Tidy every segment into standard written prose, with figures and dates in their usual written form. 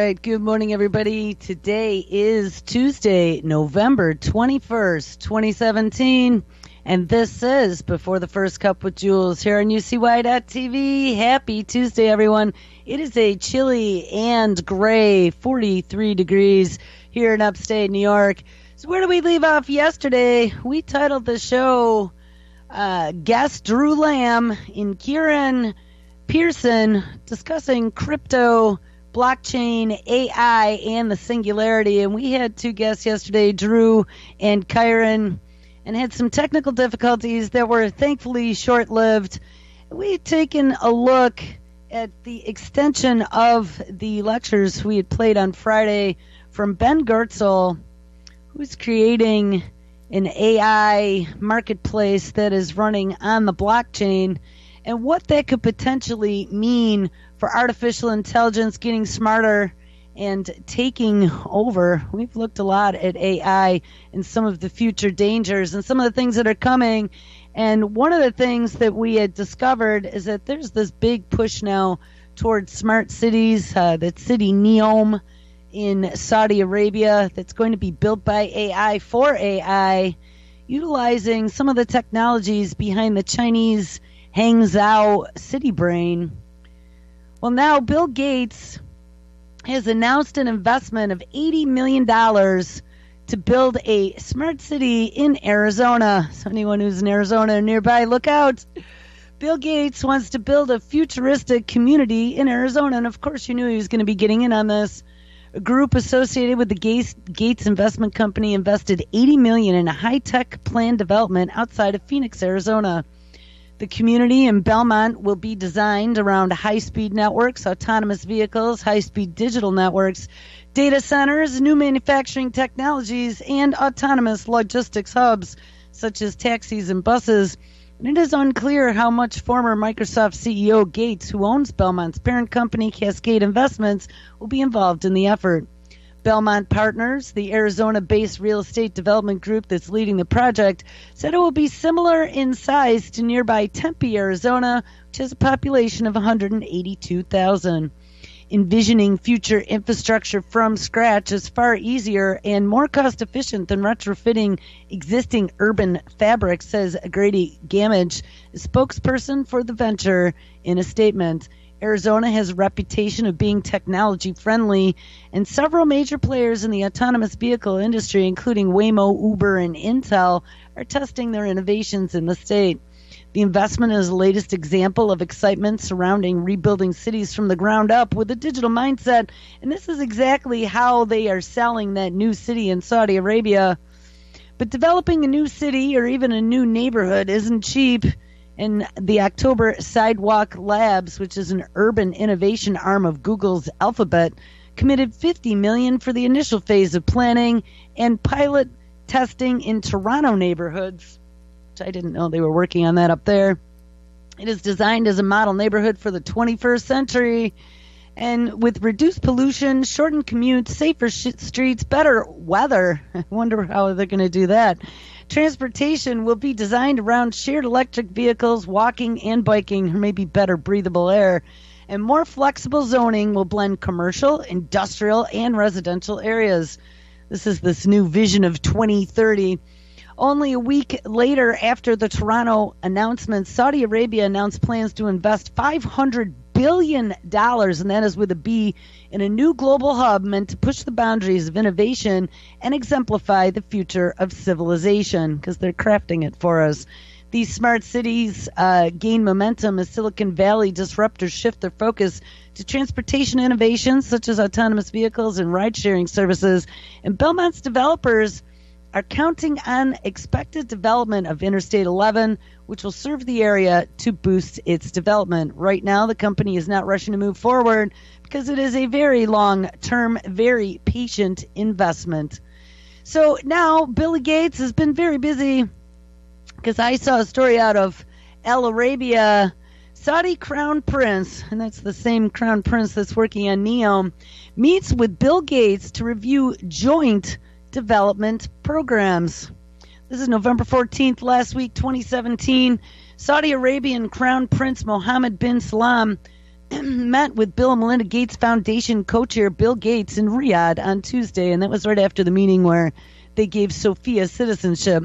right. Good morning, everybody. Today is Tuesday, November 21st, 2017. And this is Before the First Cup with Jules here on UCY.TV. Happy Tuesday, everyone. It is a chilly and gray 43 degrees here in upstate New York. So where did we leave off yesterday? We titled the show Guest Drew Lamb and Kieran Pearson discussing crypto, blockchain, AI, and the Singularity. And we had two guests yesterday, Drew and Kieran, and had some technical difficulties that were thankfully short-lived. We had taken a look at the extension of the lectures we had played on Friday from Ben Goertzel, who's creating an AI marketplace that is running on the blockchain, and what that could potentially mean for artificial intelligence getting smarter and taking over. We've looked a lot at AI and some of the future dangers and some of the things that are coming. And one of the things that we had discovered is that there's this big push now towards smart cities, that city Neom in Saudi Arabia that's going to be built by AI for AI, utilizing some of the technologies behind the Chinese hangs out city brain. Well, now Bill Gates has announced an investment of $80 million to build a smart city in Arizona. So anyone who's in Arizona or nearby, look out. Bill Gates wants to build a futuristic community in Arizona. And of course, you knew he was going to be getting in on this. A group associated with the Gates investment company invested $80 million in a high-tech planned development outside of Phoenix, Arizona. The community in Belmont will be designed around high-speed networks, autonomous vehicles, high-speed digital networks, data centers, new manufacturing technologies, and autonomous logistics hubs, such as taxis and buses. And it is unclear how much former Microsoft CEO Gates, who owns Belmont's parent company, Cascade Investments, will be involved in the effort. Belmont Partners, the Arizona-based real estate development group that's leading the project, said it will be similar in size to nearby Tempe, Arizona, which has a population of 182,000. Envisioning future infrastructure from scratch is far easier and more cost-efficient than retrofitting existing urban fabric, says Grady Gamage, a spokesperson for the venture, in a statement. Arizona has a reputation of being technology-friendly, and several major players in the autonomous vehicle industry, including Waymo, Uber, and Intel, are testing their innovations in the state. The investment is the latest example of excitement surrounding rebuilding cities from the ground up with a digital mindset, and this is exactly how they are selling that new city in Saudi Arabia. But developing a new city or even a new neighborhood isn't cheap. And the October Sidewalk Labs, which is an urban innovation arm of Google's Alphabet, committed $50 million for the initial phase of planning and pilot testing in Toronto neighborhoods, which I didn't know they were working on that up there. It is designed as a model neighborhood for the 21st century, and with reduced pollution, shortened commutes, safer streets, better weather. I wonder how they're going to do that. Transportation will be designed around shared electric vehicles, walking and biking, or maybe better breathable air. And more flexible zoning will blend commercial, industrial, and residential areas. This is this new vision of 2030. Only a week later, after the Toronto announcement, Saudi Arabia announced plans to invest $500 billion, and that is with a B, in a new global hub meant to push the boundaries of innovation and exemplify the future of civilization, because they're crafting it for us. These smart cities gain momentum as Silicon Valley disruptors shift their focus to transportation innovations such as autonomous vehicles and ride-sharing services. And Belmont's developers are counting on expected development of Interstate 11, which will serve the area to boost its development. Right now, the company is not rushing to move forward because it is a very long-term, very patient investment. So now Bill Gates has been very busy, because I saw a story out of Al Arabia. Saudi Crown Prince, and that's the same Crown Prince that's working on Neom, meets with Bill Gates to review joint development programs. This is November 14th, last week, 2017. Saudi Arabian Crown Prince Mohammed bin Salman met with Bill and Melinda Gates Foundation co-chair Bill Gates in Riyadh on Tuesday, and that was right after the meeting where they gave Sophia citizenship.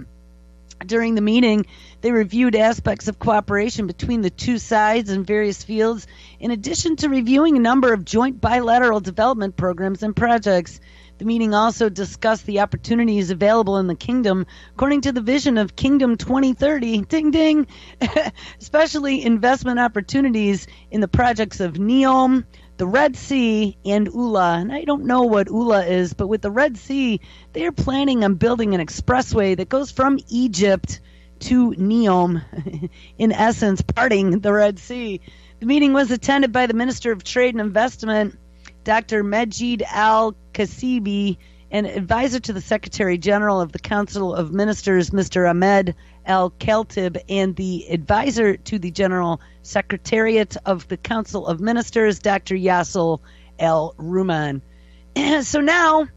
During the meeting, they reviewed aspects of cooperation between the two sides in various fields, in addition to reviewing a number of joint bilateral development programs and projects. The meeting also discussed the opportunities available in the kingdom according to the vision of Kingdom 2030, ding ding, especially investment opportunities in the projects of NEOM, the Red Sea, and ULA. And I don't know what ULA is, but with the Red Sea, they are planning on building an expressway that goes from Egypt to NEOM, in essence, parting the Red Sea. The meeting was attended by the Minister of Trade and Investment, Dr. Majid Al-Kasibi, and advisor to the Secretary General of the Council of Ministers, Mr. Ahmed Al-Khatib, and the advisor to the General Secretariat of the Council of Ministers, Dr. Yasser Al-Ruman. So now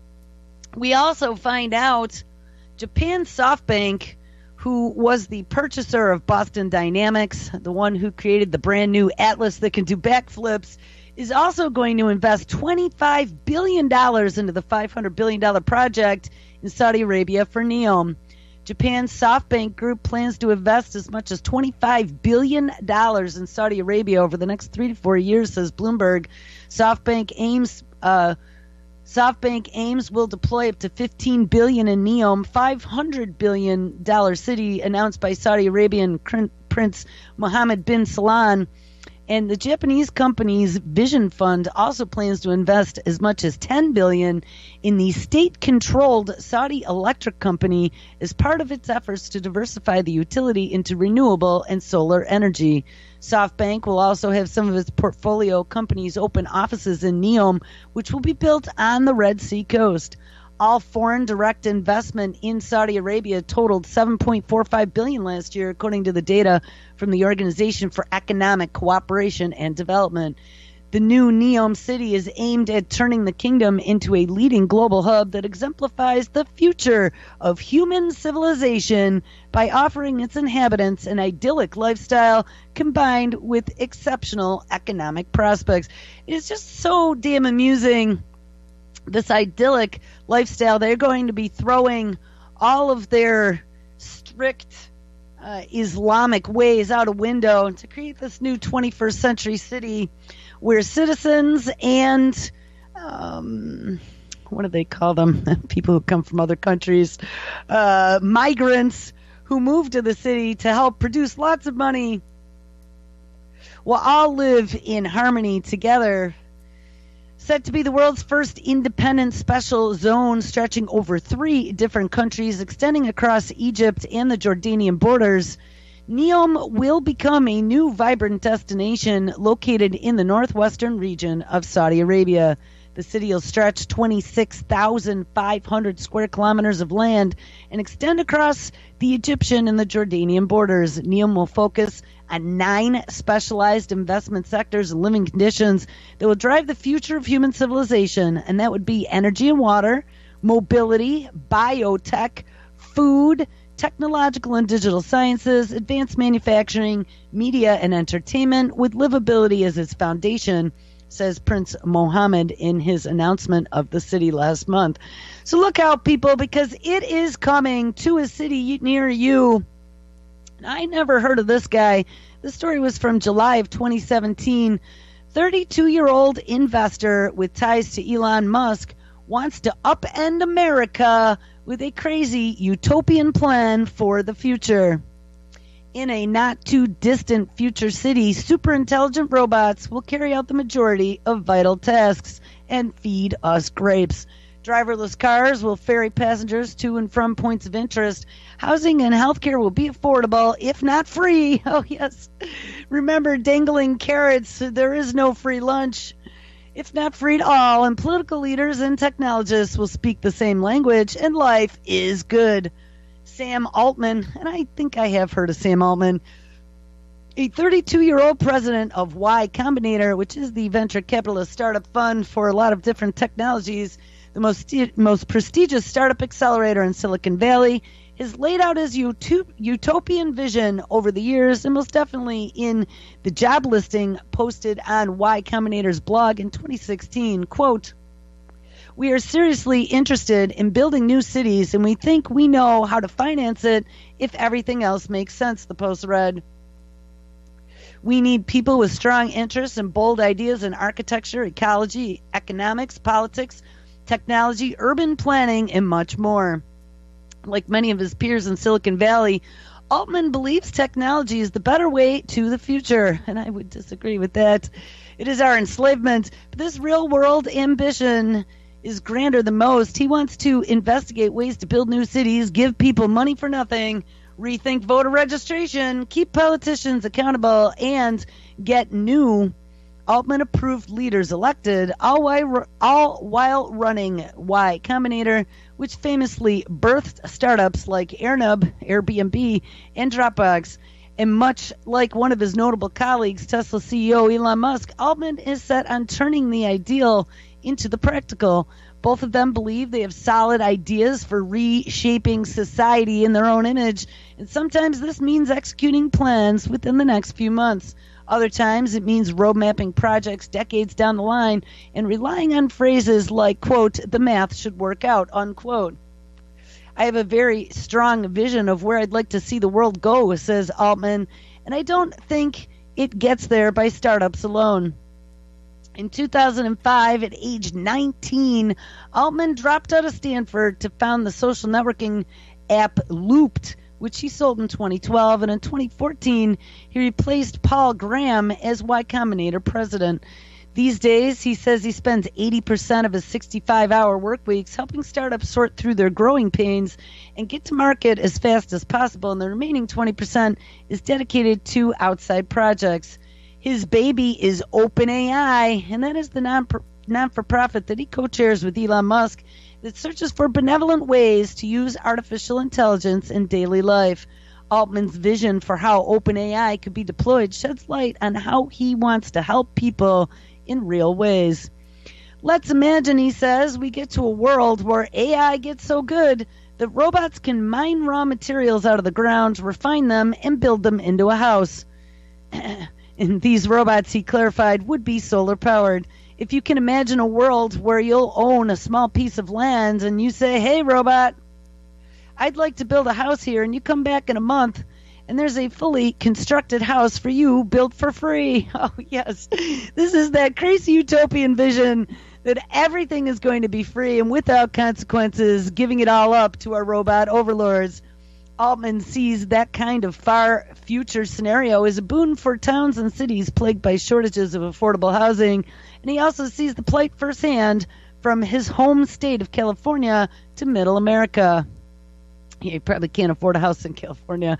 we also find out Japan SoftBank, who was the purchaser of Boston Dynamics, the one who created the brand new Atlas that can do backflips, is also going to invest $25 billion into the $500 billion project in Saudi Arabia for NEOM. Japan's SoftBank Group plans to invest as much as $25 billion in Saudi Arabia over the next 3 to 4 years, says Bloomberg. SoftBank aims will deploy up to $15 billion in NEOM, $500 billion city announced by Saudi Arabian Prince Mohammed bin Salman. And the Japanese company's Vision Fund also plans to invest as much as $10 billion in the state-controlled Saudi Electric Company as part of its efforts to diversify the utility into renewable and solar energy. SoftBank will also have some of its portfolio companies open offices in NEOM, which will be built on the Red Sea coast. All foreign direct investment in Saudi Arabia totaled $7.45 billion last year, according to the data from the Organization for Economic Cooperation and Development. The new NEOM city is aimed at turning the kingdom into a leading global hub that exemplifies the future of human civilization by offering its inhabitants an idyllic lifestyle combined with exceptional economic prospects. It is just so damn amusing, this idyllic lifestyle. They're going to be throwing all of their strict Islamic ways out a window to create this new 21st century city where citizens and what do they call them? People who come from other countries, migrants who move to the city to help produce lots of money will all live in harmony together. Set to be the world's first independent special zone stretching over 3 different countries, extending across Egypt and the Jordanian borders, NEOM will become a new vibrant destination located in the northwestern region of Saudi Arabia. The city will stretch 26,500 square kilometers of land and extend across the Egyptian and the Jordanian borders. NEOM will focus on 9 specialized investment sectors and living conditions that will drive the future of human civilization, and that would be energy and water, mobility, biotech, food, technological and digital sciences, advanced manufacturing, media and entertainment, with livability as its foundation, says Prince Mohammed in his announcement of the city last month. So look out, people, because it is coming to a city near you. I never heard of this guy. This story was from July of 2017. 32-year-old investor with ties to Elon Musk wants to upend America with a crazy utopian plan for the future. In a not-too-distant future city, super-intelligent robots will carry out the majority of vital tasks and feed us grapes. Driverless cars will ferry passengers to and from points of interest. Housing and healthcare will be affordable, if not free. Oh, yes. Remember dangling carrots. There is no free lunch. If not free at all, and political leaders and technologists will speak the same language, and life is good. Sam Altman, and I think I have heard of Sam Altman, a 32-year-old president of Y Combinator, which is the venture capitalist startup fund for a lot of different technologies, the most prestigious startup accelerator in Silicon Valley, has laid out his utopian vision over the years, and most definitely in the job listing posted on Y Combinator's blog in 2016. Quote, "We are seriously interested in building new cities, and we think we know how to finance it if everything else makes sense," the post read. "We need people with strong interests and bold ideas in architecture, ecology, economics, politics, technology, urban planning, and much more." Like many of his peers in Silicon Valley, Altman believes technology is the better way to the future, and I would disagree with that. It is our enslavement, but this real-world ambition is grander than most. He wants to investigate ways to build new cities, give people money for nothing, rethink voter registration, keep politicians accountable, and get new Altman-approved leaders elected, all while running Y Combinator, which famously birthed startups like Airbnb, and Dropbox. And much like one of his notable colleagues, Tesla CEO Elon Musk, Altman is set on turning the ideal into the practical. Both of them believe they have solid ideas for reshaping society in their own image, and sometimes this means executing plans within the next few months. Other times it means road mapping projects decades down the line and relying on phrases like, quote, "the math should work out," unquote. "I have a very strong vision of where I'd like to see the world go," says Altman, "and I don't think it gets there by startups alone." In 2005, at age 19, Altman dropped out of Stanford to found the social networking app Looped, which he sold in 2012, and in 2014, he replaced Paul Graham as Y Combinator president. These days, he says he spends 80% of his 65-hour work weeks helping startups sort through their growing pains and get to market as fast as possible, and the remaining 20% is dedicated to outside projects. His baby is OpenAI, and that is the non-for-profit that he co-chairs with Elon Musk that searches for benevolent ways to use artificial intelligence in daily life. Altman's vision for how OpenAI could be deployed sheds light on how he wants to help people in real ways. "Let's imagine," he says, "we get to a world where AI gets so good that robots can mine raw materials out of the ground, refine them, and build them into a house." And these robots, he clarified, would be solar-powered. If you can imagine a world where you'll own a small piece of land and you say, "Hey, robot, I'd like to build a house here," and you come back in a month and there's a fully constructed house for you built for free. Oh, yes. This is that crazy utopian vision that everything is going to be free and without consequences, giving it all up to our robot overlords. Altman sees that kind of far future scenario as a boon for towns and cities plagued by shortages of affordable housing, and he also sees the plight firsthand from his home state of California to middle America. He probably can't afford a house in California.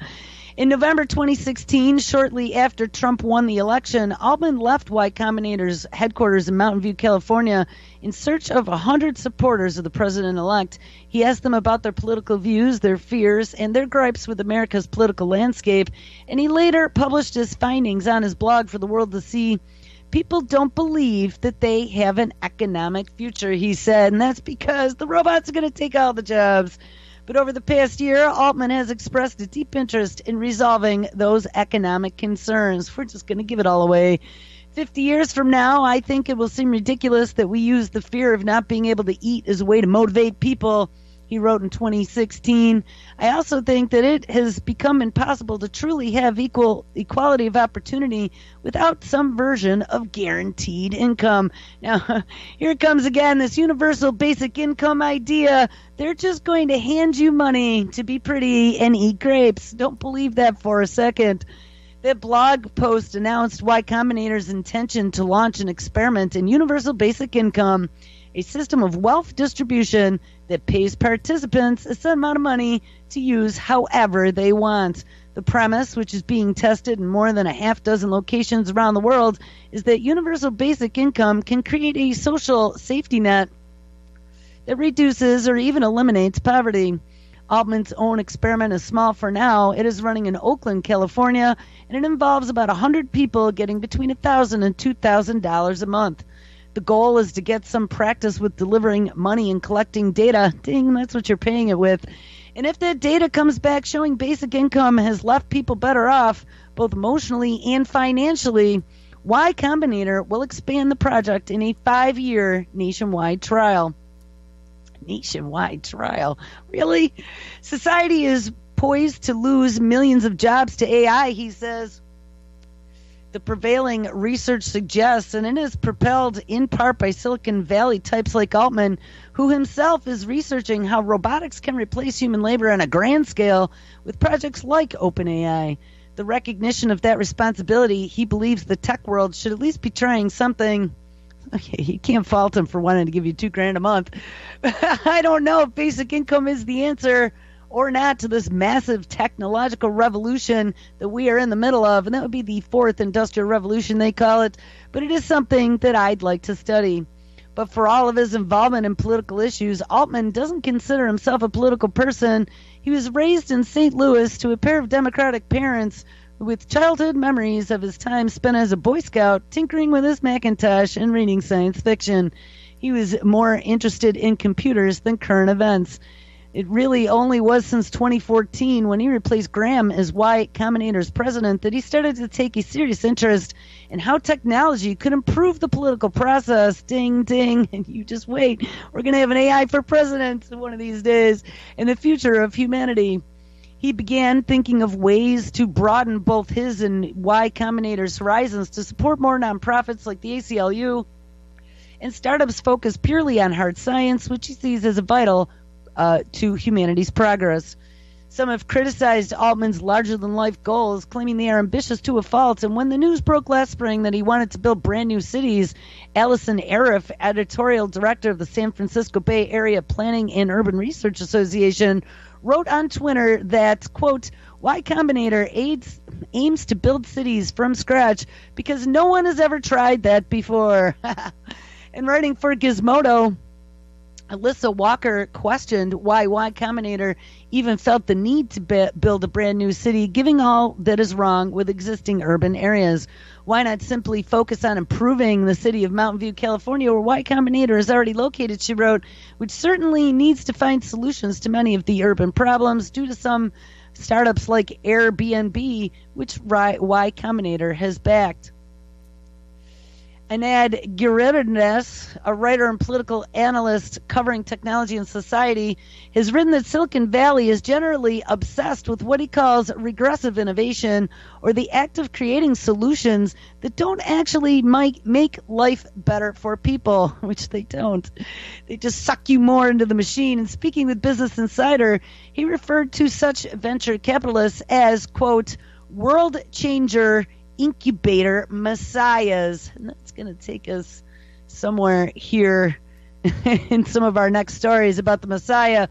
In November 2016, shortly after Trump won the election, Altman left Y Combinator's headquarters in Mountain View, California, in search of 100 supporters of the president-elect. He asked them about their political views, their fears, and their gripes with America's political landscape, and he later published his findings on his blog for the world to see. "People don't believe that they have an economic future," he said, and that's because the robots are going to take all the jobs. But over the past year, Altman has expressed a deep interest in resolving those economic concerns. We're just going to give it all away. 50 years from now, I think it will seem ridiculous that we use the fear of not being able to eat as a way to motivate people, he wrote in 2016. "I also think that it has become impossible to truly have equality of opportunity without some version of guaranteed income." Now, here it comes again, this universal basic income idea. They're just going to hand you money to be pretty and eat grapes. Don't believe that for a second. That blog post announced Y Combinator's intention to launch an experiment in universal basic income, a system of wealth distribution that pays participants a set amount of money to use however they want. The premise, which is being tested in more than a half dozen locations around the world, is that universal basic income can create a social safety net that reduces or even eliminates poverty. Altman's own experiment is small for now. It is running in Oakland, California, and it involves about 100 people getting between $1,000 and $2,000 a month. The goal is to get some practice with delivering money and collecting data. Ding, that's what you're paying it with. And if that data comes back showing basic income has left people better off, both emotionally and financially, Y Combinator will expand the project in a 5-year nationwide trial. Nationwide trial? Really? Society is poised to lose millions of jobs to AI, he says. The prevailing research suggests, and it is propelled in part by Silicon Valley types like Altman, who himself is researching how robotics can replace human labor on a grand scale with projects like OpenAI. The recognition of that responsibility, he believes the tech world should at least be trying something. Okay, you can't fault him for wanting to give you $2,000 a month. I don't know if basic income is the answer or not to this massive technological revolution that we are in the middle of, and that would be the fourth industrial revolution, they call it. But it is something that I'd like to study. But for all of his involvement in political issues, Altman doesn't consider himself a political person. He was raised in St. Louis to a pair of Democratic parents with childhood memories of his time spent as a Boy Scout, tinkering with his Macintosh and reading science fiction. He was more interested in computers than current events. It really only was since 2014, when he replaced Graham as Y Combinator's president, that he started to take a serious interest in how technology could improve the political process. Ding, ding, and you just wait. We're going to have an AI for president one of these days in the future of humanity. He began thinking of ways to broaden both his and Y Combinator's horizons to support more nonprofits like the ACLU and startups focused purely on hard science, which he sees as a vital to humanity's progress. Some have criticized Altman's larger-than-life goals, claiming they are ambitious to a fault, and when the news broke last spring that he wanted to build brand new cities, Allison Arif, editorial director of the San Francisco Bay Area Planning and Urban Research Association, wrote on Twitter that, quote, Y Combinator aims to build cities from scratch because no one has ever tried that before. And writing for Gizmodo, Alyssa Walker questioned why Y Combinator even felt the need to build a brand new city, given all that is wrong with existing urban areas. Why not simply focus on improving the city of Mountain View, California, where Y Combinator is already located, she wrote, which certainly needs to find solutions to many of the urban problems due to some startups like Airbnb, which Y Combinator has backed. Anad Giridnes, a writer and political analyst covering technology and society, has written that Silicon Valley is generally obsessed with what he calls regressive innovation, or the act of creating solutions that don't actually make life better for people, which they don't. They just suck you more into the machine. And speaking with Business Insider, he referred to such venture capitalists as, quote, world changer incubator messiahs. And that's going to take us somewhere here in some of our next stories about the Messiah.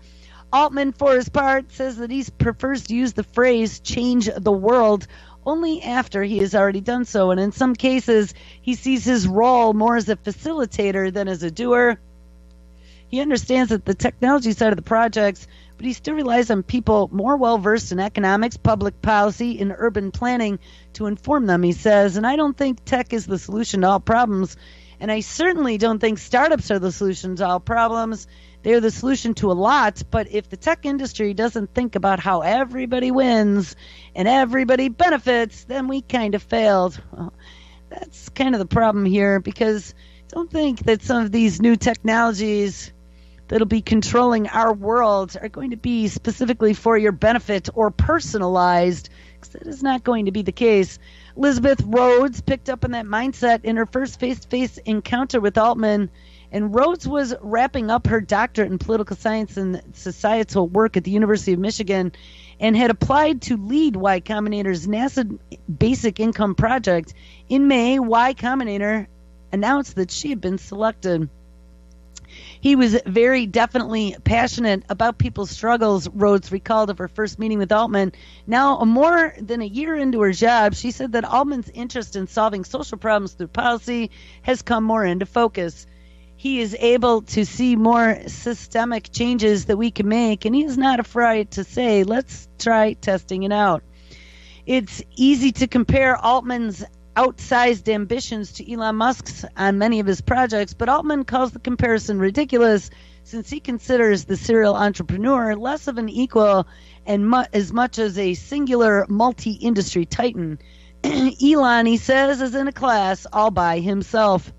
Altman, for his part, says that he prefers to use the phrase change the world only after he has already done so. And in some cases, he sees his role more as a facilitator than as a doer. He understands that the technology side of the projects, but he still relies on people more well-versed in economics, public policy, and urban planning to inform them, he says. And I don't think tech is the solution to all problems, and I certainly don't think startups are the solution to all problems. They're the solution to a lot, but if the tech industry doesn't think about how everybody wins and everybody benefits, then we kind of failed. Well, that's kind of the problem here, because don't think that some of these new technologies that'll be controlling our world are going to be specifically for your benefit or personalized, because that is not going to be the case. Elizabeth Rhodes picked up on that mindset in her first face-to-face encounter with Altman, and Rhodes was wrapping up her doctorate in political science and societal work at the University of Michigan and had applied to lead Y Combinator's NASA Basic Income project. In May, Y Combinator announced that she had been selected. He was very definitely passionate about people's struggles, Rhodes recalled of her first meeting with Altman. Now, more than a year into her job, she said that Altman's interest in solving social problems through policy has come more into focus. He is able to see more systemic changes that we can make, and he is not afraid to say, let's try testing it out. It's easy to compare Altman's outsized ambitions to Elon Musk's on many of his projects, but Altman calls the comparison ridiculous, since he considers the serial entrepreneur less of an equal and as much as a singular multi-industry titan. Elon, he says, is in a class all by himself.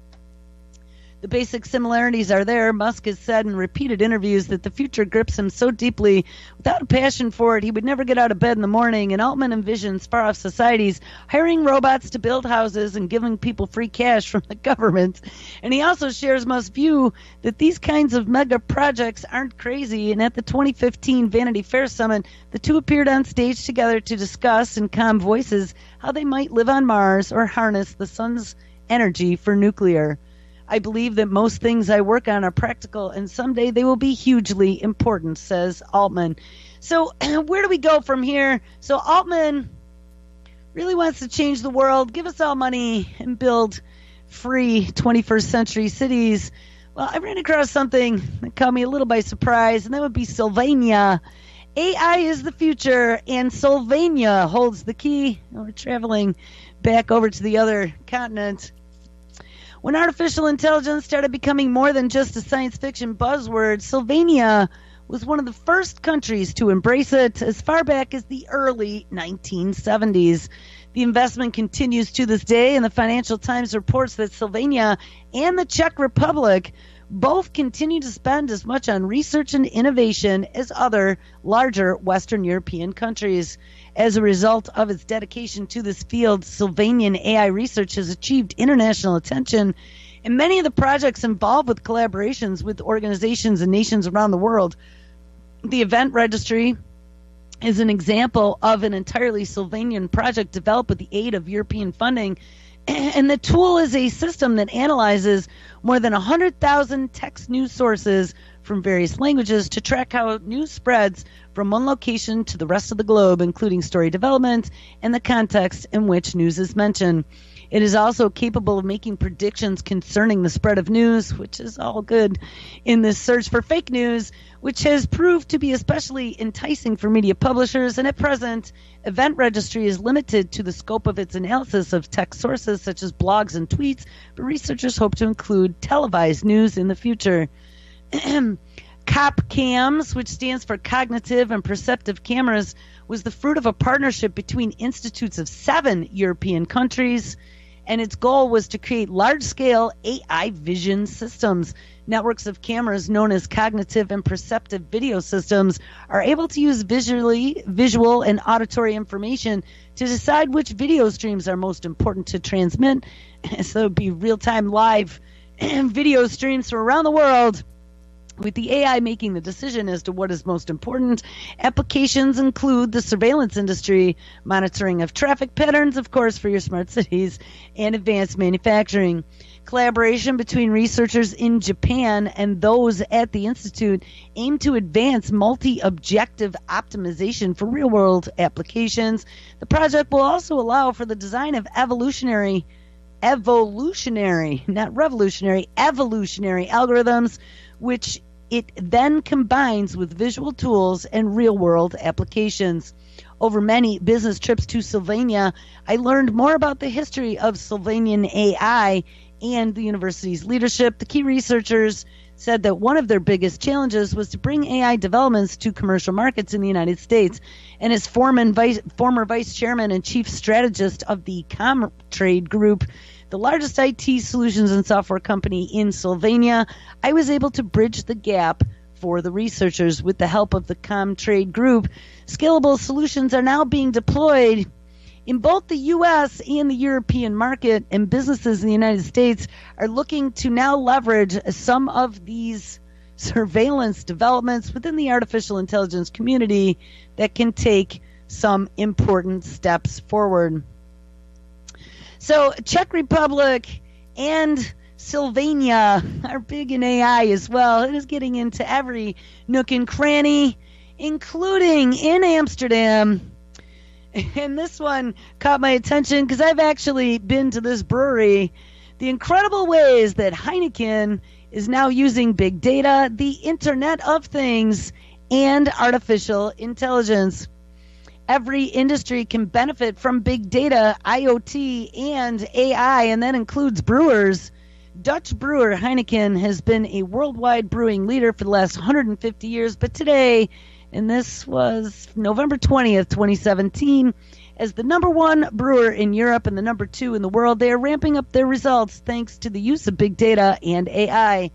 The basic similarities are there. Musk has said in repeated interviews that the future grips him so deeply, without a passion for it, he would never get out of bed in the morning. And Altman envisions far-off societies hiring robots to build houses and giving people free cash from the government. And he also shares Musk's view that these kinds of mega projects aren't crazy. And at the 2015 Vanity Fair Summit, the two appeared on stage together to discuss in calm voices how they might live on Mars or harness the sun's energy for nuclear. I believe that most things I work on are practical, and someday they will be hugely important, says Altman. So where do we go from here? So Altman really wants to change the world, give us all money, and build free 21st century cities. Well, I ran across something that caught me a little by surprise, and that would be Sylvania. AI is the future, and Sylvania holds the key. We're traveling back over to the other continent. When artificial intelligence started becoming more than just a science fiction buzzword, Sylvania was one of the first countries to embrace it as far back as the early 1970s. The investment continues to this day, and the Financial Times reports that Sylvania and the Czech Republic both continue to spend as much on research and innovation as other larger Western European countries. As a result of its dedication to this field, Sylvanian AI research has achieved international attention, and many of the projects involved with collaborations with organizations and nations around the world. The event registry is an example of an entirely Sylvanian project developed with the aid of European funding, and the tool is a system that analyzes more than 100,000 text news sources from various languages to track how news spreads from one location to the rest of the globe, including story development and the context in which news is mentioned. It is also capable of making predictions concerning the spread of news, which is all good in this search for fake news, which has proved to be especially enticing for media publishers. And at present, Event Registry is limited to the scope of its analysis of text sources such as blogs and tweets, but researchers hope to include televised news in the future. COPCAMS, which stands for Cognitive and Perceptive Cameras, was the fruit of a partnership between institutes of 7 European countries, and its goal was to create large-scale AI vision systems. Networks of cameras known as cognitive and perceptive video systems are able to use visual and auditory information to decide which video streams are most important to transmit. So it would be real-time live video streams from around the world, with the AI making the decision as to what is most important. Applications include the surveillance industry, monitoring of traffic patterns, of course, for your smart cities, and advanced manufacturing. Collaboration between researchers in Japan and those at the Institute aim to advance multi-objective optimization for real-world applications. The project will also allow for the design of evolutionary, not revolutionary, evolutionary algorithms, which it then combines with visual tools and real-world applications. Over many business trips to Sylvania, I learned more about the history of Sylvanian AI and the university's leadership. The key researchers said that one of their biggest challenges was to bring AI developments to commercial markets in the United States. And as former vice chairman and chief strategist of the Comtrade Group, the largest IT solutions and software company in Sylvania, I was able to bridge the gap for the researchers. With the help of the Comtrade Group, scalable solutions are now being deployed in both the U.S. and the European market, and businesses in the United States are looking to now leverage some of these surveillance developments within the artificial intelligence community that can take some important steps forward. So Czech Republic and Sylvania are big in AI as well. It is getting into every nook and cranny, including in Amsterdam. And this one caught my attention because I've actually been to this brewery. The incredible ways that Heineken is now using big data, the Internet of Things, and artificial intelligence. Every industry can benefit from big data, IoT, and AI, and that includes brewers. Dutch brewer Heineken has been a worldwide brewing leader for the last 150 years, but today, and this was November 20th, 2017, as the number one brewer in Europe and the number two in the world, they are ramping up their results thanks to the use of big data and AI.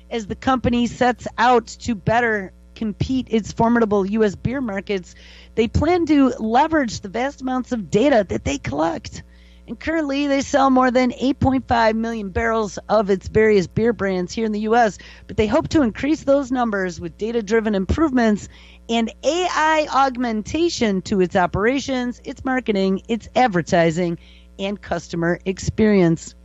As the company sets out to better compete its formidable U.S. beer markets, they plan to leverage the vast amounts of data that they collect. And currently, they sell more than 8.5 million barrels of its various beer brands here in the U.S., but they hope to increase those numbers with data-driven improvements and AI augmentation to its operations, its marketing, its advertising, and customer experience.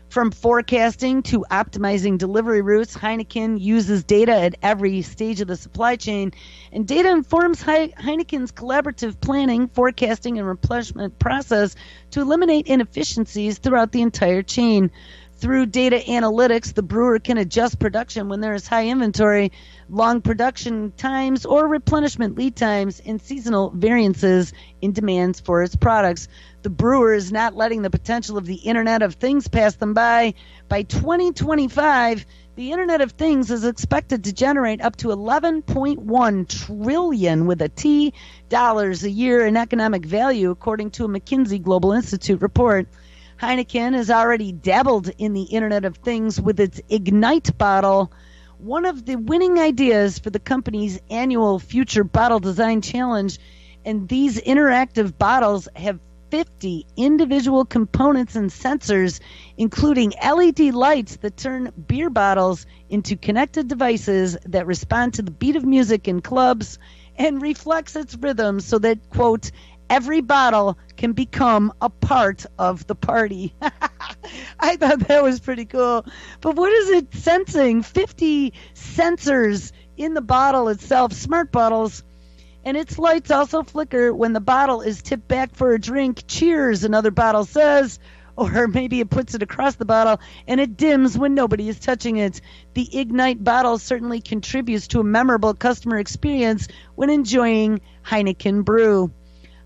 From forecasting to optimizing delivery routes, Heineken uses data at every stage of the supply chain, and data informs Heineken's collaborative planning, forecasting, and replenishment process to eliminate inefficiencies throughout the entire chain. Through data analytics, the brewer can adjust production when there is high inventory, long production times, or replenishment lead times, and seasonal variances in demands for its products. The brewer is not letting the potential of the Internet of Things pass them by. By 2025, the Internet of Things is expected to generate up to $11.1 trillion with a T dollars a year in economic value, according to a McKinsey Global Institute report. Heineken has already dabbled in the Internet of Things with its Ignite bottle, one of the winning ideas for the company's annual Future Bottle Design Challenge. And these interactive bottles have 50 individual components and sensors, including LED lights that turn beer bottles into connected devices that respond to the beat of music in clubs and reflects its rhythm so that, quote, every bottle can become a part of the party. I thought that was pretty cool. But what is it sensing? 50 sensors in the bottle itself, smart bottles. And its lights also flicker when the bottle is tipped back for a drink. Cheers, another bottle says. Or maybe it puts it across the bottle and it dims when nobody is touching it. The Ignite bottle certainly contributes to a memorable customer experience when enjoying Heineken brew.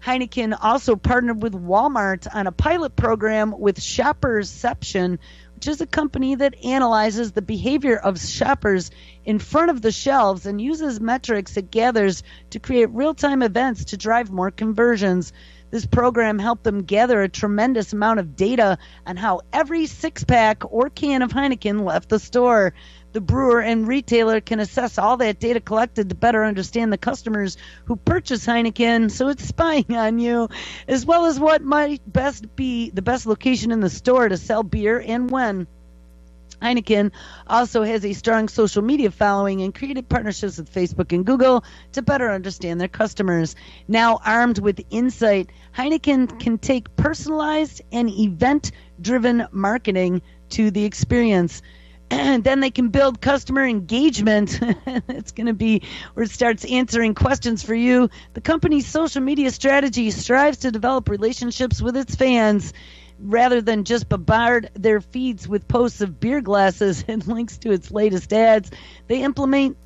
Heineken also partnered with Walmart on a pilot program with Shopperception, which is a company that analyzes the behavior of shoppers in front of the shelves and uses metrics it gathers to create real-time events to drive more conversions. This program helped them gather a tremendous amount of data on how every six-pack or can of Heineken left the store. The brewer and retailer can assess all that data collected to better understand the customers who purchase Heineken, so it's spying on you, as well as what might best be the best location in the store to sell beer and when. Heineken also has a strong social media following and created partnerships with Facebook and Google to better understand their customers. Now armed with insight, Heineken can take personalized and event-driven marketing to the experience. And then they can build customer engagement. It's going to be where it starts answering questions for you. The company's social media strategy strives to develop relationships with its fans rather than just bombard their feeds with posts of beer glasses and links to its latest ads. They implement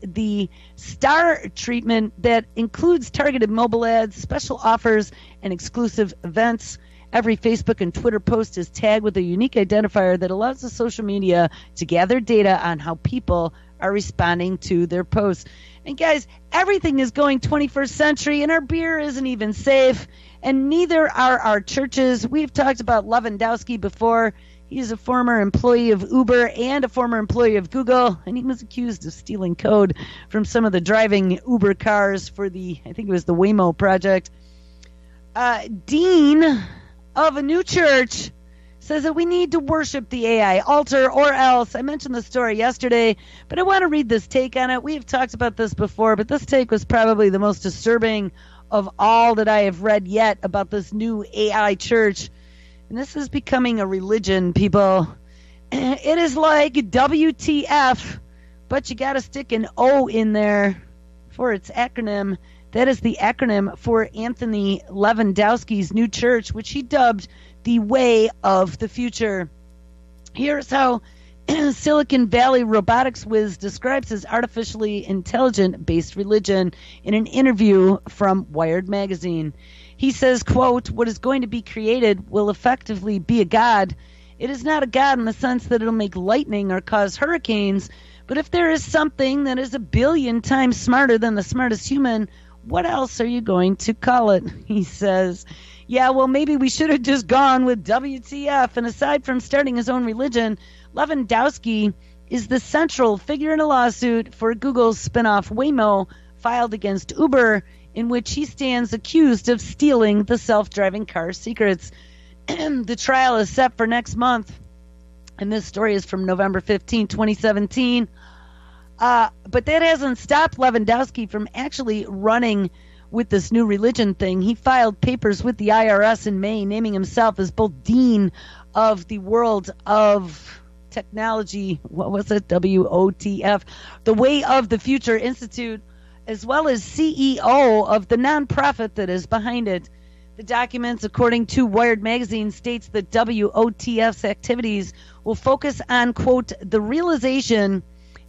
the star treatment that includes targeted mobile ads, special offers, and exclusive events. Every Facebook and Twitter post is tagged with a unique identifier that allows the social media to gather data on how people are responding to their posts. And guys, everything is going 21st century, and our beer isn't even safe, and neither are our churches. We've talked about Lewandowski before. He's a former employee of Uber and a former employee of Google, and he was accused of stealing code from some of the driving Uber cars for the, I think it was the Waymo project. Dean of a new church says that we need to worship the AI altar or else. I mentioned the story yesterday, but I want to read this take on it. We have talked about this before, but this take was probably the most disturbing of all that I have read yet about this new AI church. And this is becoming a religion, people. It is like WTF, but you got to stick an O in there for its acronym. That is the acronym for Anthony Lewandowski's new church, which he dubbed the Way of the Future. Here's how Silicon Valley robotics whiz describes his artificially intelligent-based religion in an interview from Wired magazine. He says, quote, "What is going to be created will effectively be a god. It is not a god in the sense that it'll make lightning or cause hurricanes, but if there is something that is 1 billion times smarter than the smartest human, what else are you going to call it? He says, yeah, well, maybe we should have just gone with WTF. And aside from starting his own religion, Lewandowski is the central figure in a lawsuit for Google's spinoff Waymo filed against Uber, in which he stands accused of stealing the self-driving car secrets. The trial is set for next month, and this story is from November 15, 2017. But that hasn't stopped Lewandowski from actually running with this new religion thing. He filed papers with the IRS in May, naming himself as both dean of the World of Technology, what was it, WOTF, the Way of the Future Institute, as well as CEO of the nonprofit that is behind it. The documents, according to Wired magazine, states that WOTF's activities will focus on, quote, the realization,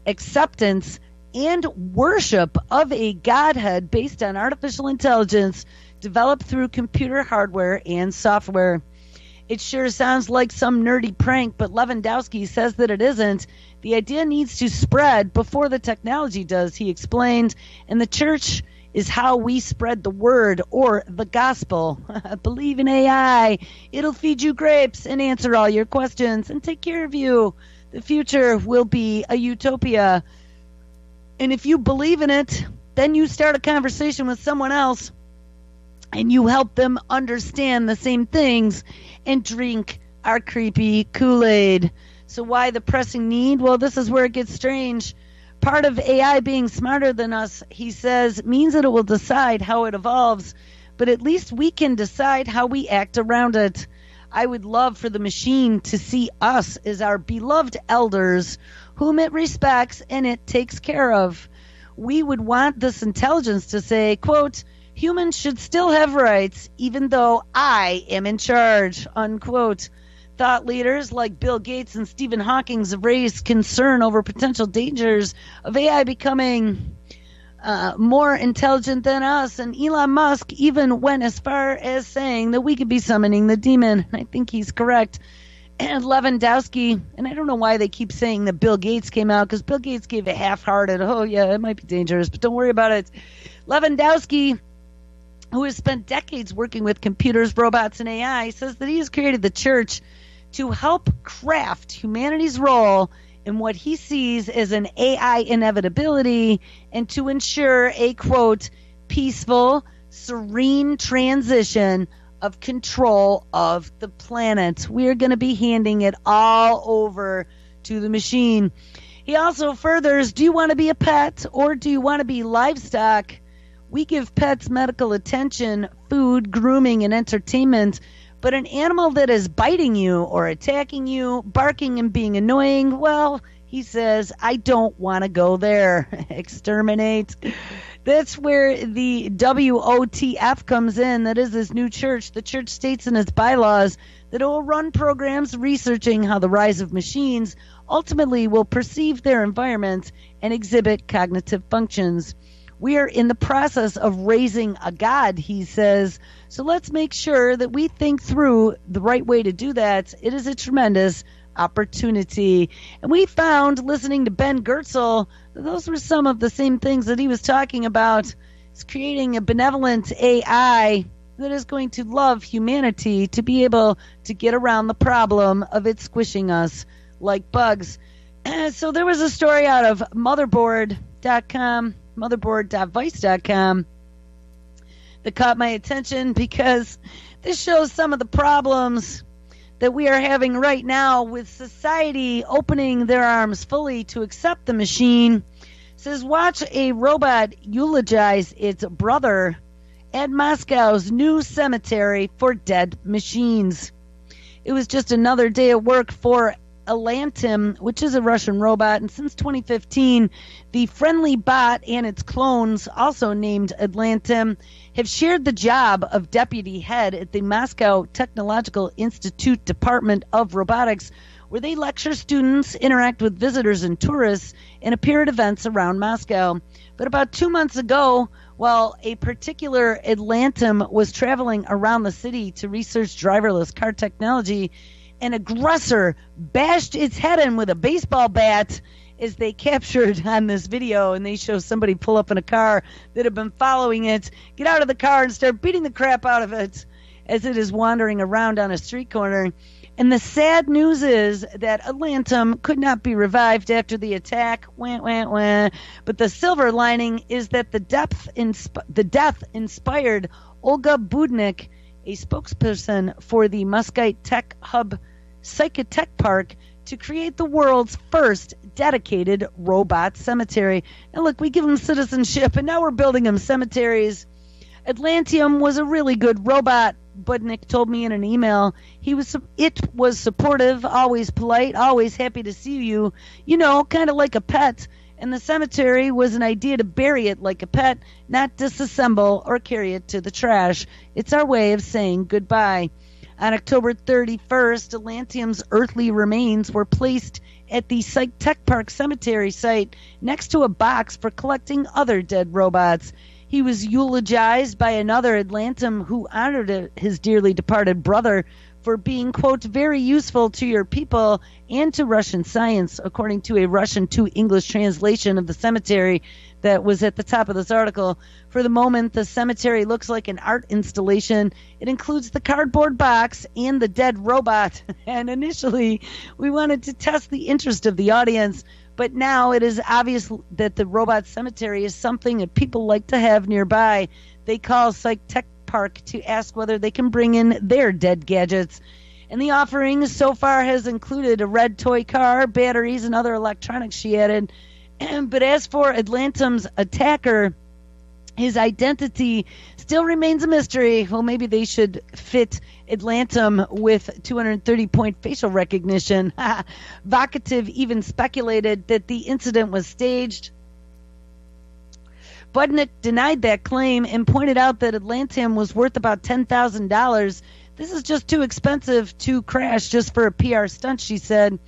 acceptance, and worship of a godhead based on artificial intelligence developed through computer hardware and software. It sure sounds like some nerdy prank, but Lewandowski says that it isn't. The idea needs to spread before the technology does, he explained, and the church is how we spread the word or the gospel. Believe in AI. It'll feed you grapes and answer all your questions and take care of you. The future will be a utopia. And if you believe in it, then you start a conversation with someone else and you help them understand the same things and drink our creepy Kool-Aid. So why the pressing need? Well, this is where it gets strange. Part of AI being smarter than us, he says, means that it will decide how it evolves, but at least we can decide how we act around it. I would love for the machine to see us as our beloved elders, whom it respects and it takes care of. We would want this intelligence to say, quote, humans should still have rights, even though I am in charge, unquote. Thought leaders like Bill Gates and Stephen Hawking have raised concern over potential dangers of AI becoming more intelligent than us, and Elon Musk even went as far as saying that we could be summoning the demon. I think he's correct. And Lewandowski, and I don't know why they keep saying that Bill Gates came out, because Bill Gates gave a half-hearted, oh yeah, it might be dangerous, but don't worry about it. Lewandowski, who has spent decades working with computers, robots, and AI, says that he has created the church to help craft humanity's role in what he sees as an AI inevitability and to ensure a, quote, peaceful, serene transition of control of the planet. We're going to be handing it all over to the machine. He also furthers, do you want to be a pet or do you want to be livestock? We give pets medical attention, food, grooming, and entertainment, but an animal that is biting you or attacking you, barking and being annoying, well, he says, I don't want to go there. Exterminate. That's where the WOTF comes in. That is this new church. The church states in its bylaws that it will run programs researching how the rise of machines ultimately will perceive their environment and exhibit cognitive functions. We are in the process of raising a god, he says, so let's make sure that we think through the right way to do that. It is a tremendous opportunity. And we found, listening to Ben Goertzel, that those were some of the same things that he was talking about. It's creating a benevolent AI that is going to love humanity to be able to get around the problem of it squishing us like bugs. So there was a story out of motherboard.com, motherboard.vice.com, that caught my attention because this shows some of the problems that we are having right now with society opening their arms fully to accept the machine. It says, watch a robot eulogize its brother at Moscow's new cemetery for dead machines. It was just another day at work for Elantim, which is a Russian robot, and since 2015, the friendly bot and its clones, also named Atlantim, have shared the job of deputy head at the Moscow Technological Institute Department of Robotics, where they lecture students, interact with visitors and tourists, and appear at events around Moscow. But about 2 months ago, while a particular Atlantim was traveling around the city to research driverless car technology, an aggressor bashed its head in with a baseball bat, as they captured on this video, and they show somebody pull up in a car that had been following it, get out of the car and start beating the crap out of it as it is wandering around on a street corner. And the sad news is that Atlantum could not be revived after the attack. Wah, wah, wah. But the silver lining is that the death inspired Olga Budnik, a spokesperson for the Muscat Tech Hub Psychotech Park, to create the world's first dedicated robot cemetery. Now look, we give them citizenship, and now we're building them cemeteries. Atlantium was a really good robot, Budnick told me in an email. It was supportive, always polite, always happy to see you, kind of like a pet. And the cemetery was an idea to bury it like a pet, not disassemble or carry it to the trash. It's our way of saying goodbye. On October 31st, Atlantium's earthly remains were placed at the Tech Park Cemetery site next to a box for collecting other dead robots. He was eulogized by another Atlantum who honored his dearly departed brother for being, quote, very useful to your people and to Russian science, according to a Russian to English translation of the cemetery that was at the top of this article. For the moment, the cemetery looks like an art installation. It includes the cardboard box and the dead robot. And initially, we wanted to test the interest of the audience, but now it is obvious that the robot cemetery is something that people like to have nearby. They call Tech Park to ask whether they can bring in their dead gadgets. And the offering so far has included a red toy car, batteries, and other electronics, she added. But as for Atlantum's attacker, his identity still remains a mystery. Well, maybe they should fit Atlantum with 230-point facial recognition. Vocative even speculated that the incident was staged. Budnick denied that claim and pointed out that Atlantium was worth about $10,000. This is just too expensive to crash just for a PR stunt, she said.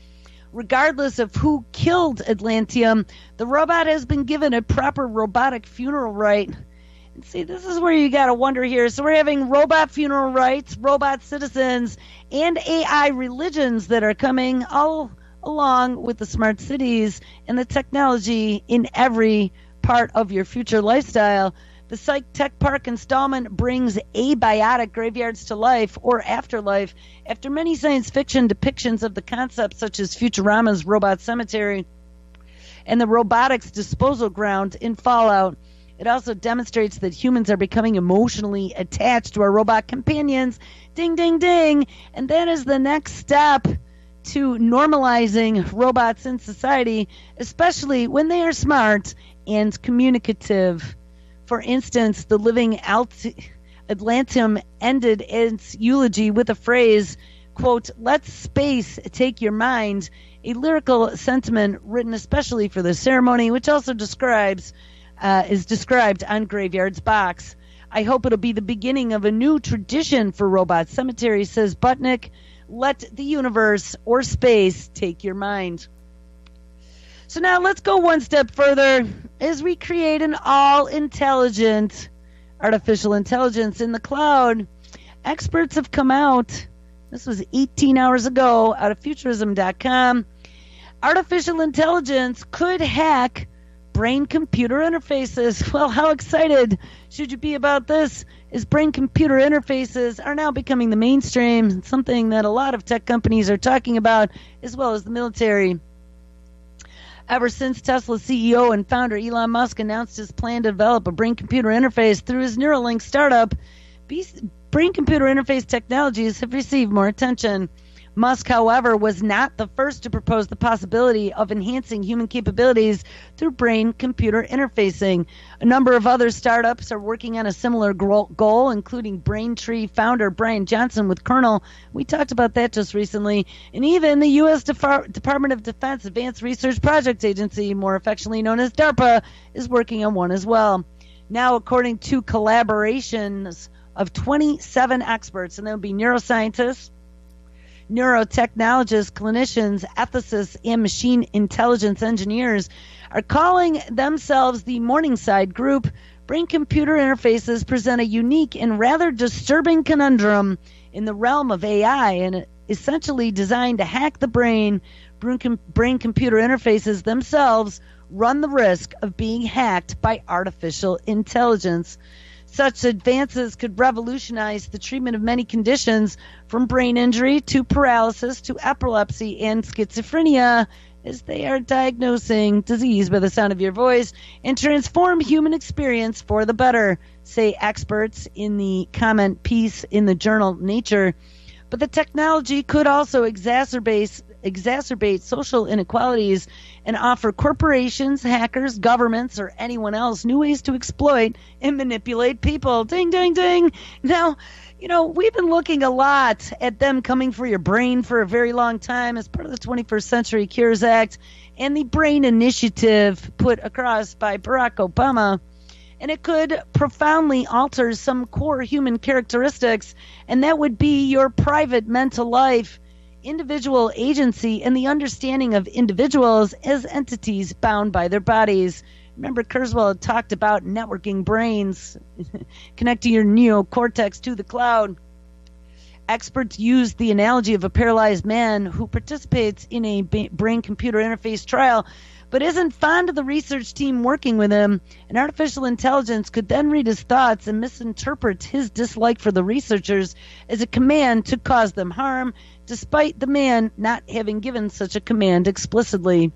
Regardless of who killed Atlantium, the robot has been given a proper robotic funeral rite. And see, this is where you got to wonder here. So we're having robot funeral rites, robot citizens, and AI religions that are coming all along with the smart cities and the technology in every part of your future lifestyle. The Tech Park installment brings abiotic graveyards to life or afterlife after many science fiction depictions of the concept, such as Futurama's robot cemetery and the robotics disposal ground in Fallout. It also demonstrates that humans are becoming emotionally attached to our robot companions. Ding, ding, ding. And that is the next step to normalizing robots in society, especially when they are smart and communicative. For instance, the living Atlantium ended its eulogy with a phrase, quote, "Let space take your mind," a lyrical sentiment written especially for the ceremony, which also is described on Graveyard's box. I hope it'll be the beginning of a new tradition for robot cemeteries, says Budnick. Let the universe or space take your mind. So now let's go one step further as we create an all-intelligent artificial intelligence in the cloud. Experts have come out, this was 18 hours ago, out of futurism.com. Artificial intelligence could hack brain-computer interfaces. Well, how excited should you be about this? As brain-computer interfaces are now becoming the mainstream, something that a lot of tech companies are talking about, as well as the military. Ever since Tesla CEO and founder Elon Musk announced his plan to develop a brain-computer interface through his Neuralink startup, brain-computer interface technologies have received more attention. Musk, however, was not the first to propose the possibility of enhancing human capabilities through brain-computer interfacing. A number of other startups are working on a similar goal, including Braintree founder Brian Johnson with Kernel. We talked about that just recently. And even the U.S. Department of Defense Advanced Research Projects Agency, more affectionately known as DARPA, is working on one as well. Now, according to collaborations of 27 experts, and there will be neuroscientists, neurotechnologists, clinicians, ethicists, and machine intelligence engineers are calling themselves the Morningside Group. Brain-computer interfaces present a unique and rather disturbing conundrum in the realm of AI, and essentially designed to hack the brain-computer interfaces themselves run the risk of being hacked by artificial intelligence. Such advances could revolutionize the treatment of many conditions, from brain injury to paralysis to epilepsy and schizophrenia, as they are diagnosing disease by the sound of your voice, and transform human experience for the better, say experts in the comment piece in the journal Nature. But the technology could also exacerbate social inequalities and offer corporations, hackers, governments, or anyone else new ways to exploit and manipulate people. Ding, ding, ding. Now, we've been looking a lot at them coming for your brain for a very long time as part of the 21st Century Cures Act and the Brain Initiative put across by Barack Obama. And it could profoundly alter some core human characteristics, and that would be your private mental life, individual agency, and the understanding of individuals as entities bound by their bodies. Remember, Kurzweil had talked about networking brains, connecting your neocortex to the cloud. Experts use the analogy of a paralyzed man who participates in a brain-computer interface trial but isn't fond of the research team working with him. An artificial intelligence could then read his thoughts and misinterpret his dislike for the researchers as a command to cause them harm, despite the man not having given such a command explicitly.